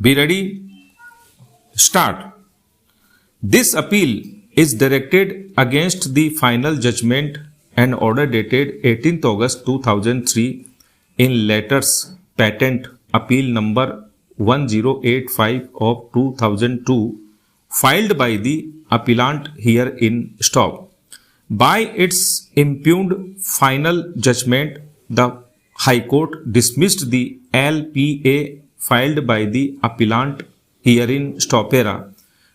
Be ready? Start. This appeal is directed against the final judgment and order dated 18th August 2003 in letters patent appeal number 1085 of 2002 filed by the appellant herein stop. By its impugned final judgment, the High Court dismissed the LPA filed by the appellant herein stopera.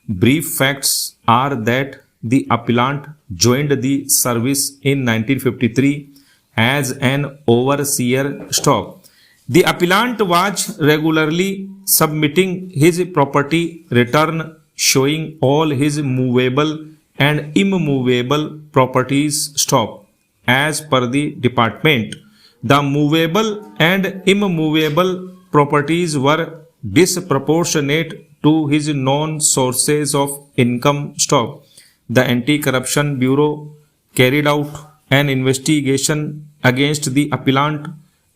Brief facts are that the appellant joined the service in 1953 as an overseer stop. The appellant was regularly submitting his property return showing all his movable and immovable properties stop. As per the department, the movable and immovable properties were disproportionate to his known sources of income stop. The Anti-Corruption Bureau carried out an investigation against the appellant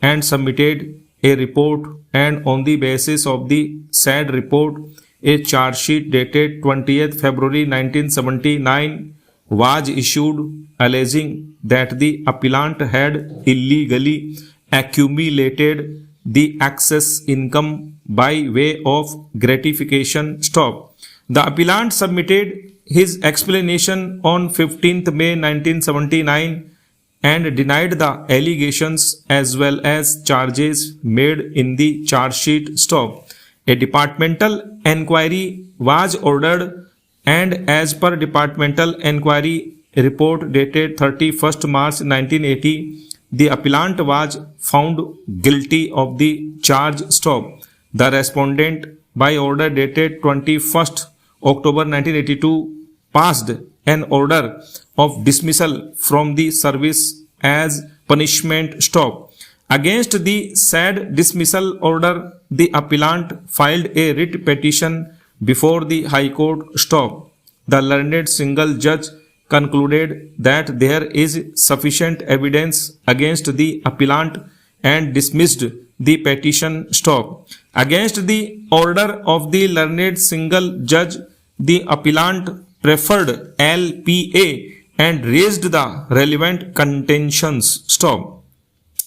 and submitted a report, and on the basis of the said report, a charge sheet dated 20th February 1979 was issued alleging that the appellant had illegally accumulated the excess income by way of gratification stop. The appellant submitted his explanation on 15th May 1979 and denied the allegations as well as charges made in the charge sheet stop. A departmental enquiry was ordered, and as per departmental enquiry report dated 31st March 1980, the appellant was found guilty of the charge stop. The respondent, by order dated 21st October 1982, passed an order of dismissal from the service as punishment stop. Against the said dismissal order, the appellant filed a writ petition before the High Court stop. The learned single judge concluded that there is sufficient evidence against the appellant and dismissed the petition stop. Against the order of the learned single judge, the appellant preferred LPA and raised the relevant contentions stop.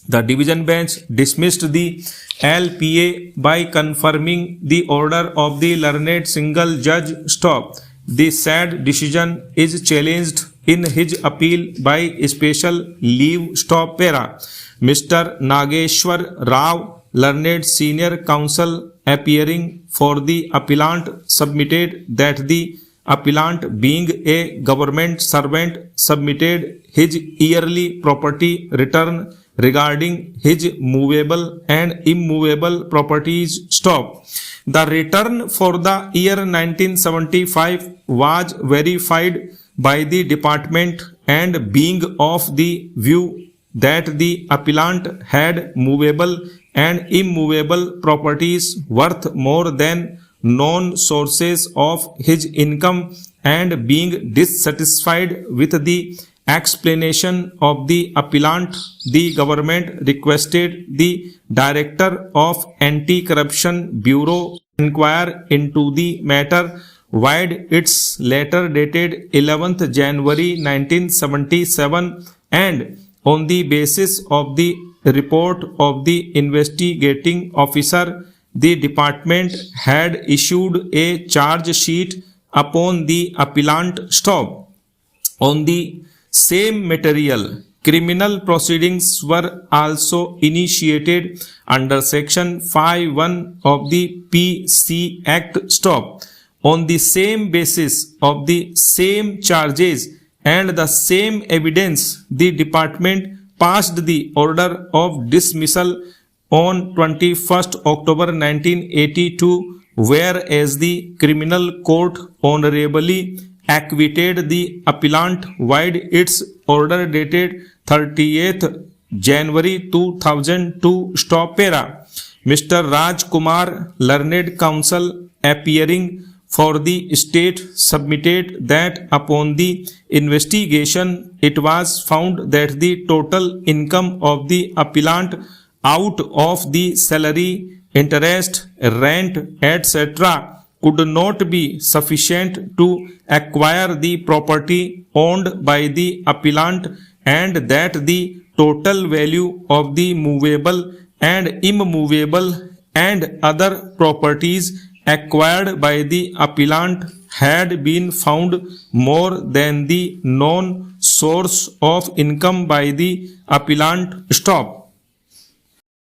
The division bench dismissed the LPA by confirming the order of the learned single judge stop. The said decision is challenged in his appeal by special leave stop para. Mr. Nageshwar Rao, learned senior counsel appearing for the appellant, submitted that the appellant, being a government servant, submitted his yearly property return regarding his movable and immovable properties stop. The return for the year 1975 was verified by the department, and being of the view that the appellant had movable and immovable properties worth more than known sources of his income, and being dissatisfied with the explanation of the appellant, the government requested the Director of Anti-Corruption Bureau inquire into the matter, vide its letter dated 11th January 1977, and on the basis of the report of the investigating officer, the department had issued a charge sheet upon the appellant stop. On the same material, criminal proceedings were also initiated under Section 5(1) of the PC Act stop. On the same basis of the same charges and the same evidence, the department passed the order of dismissal on 21st October 1982, whereas the criminal court honorably acquitted the appellant, vide its order dated 30th January 2002 stop para. Mr. Raj Kumar, learned counsel appearing for the state, submitted that upon the investigation it was found that the total income of the appellant out of the salary interest, rent, etc. could not be sufficient to acquire the property owned by the appellant, and that the total value of the movable and immovable and other properties acquired by the appellant had been found more than the known source of income by the appellant. Stop.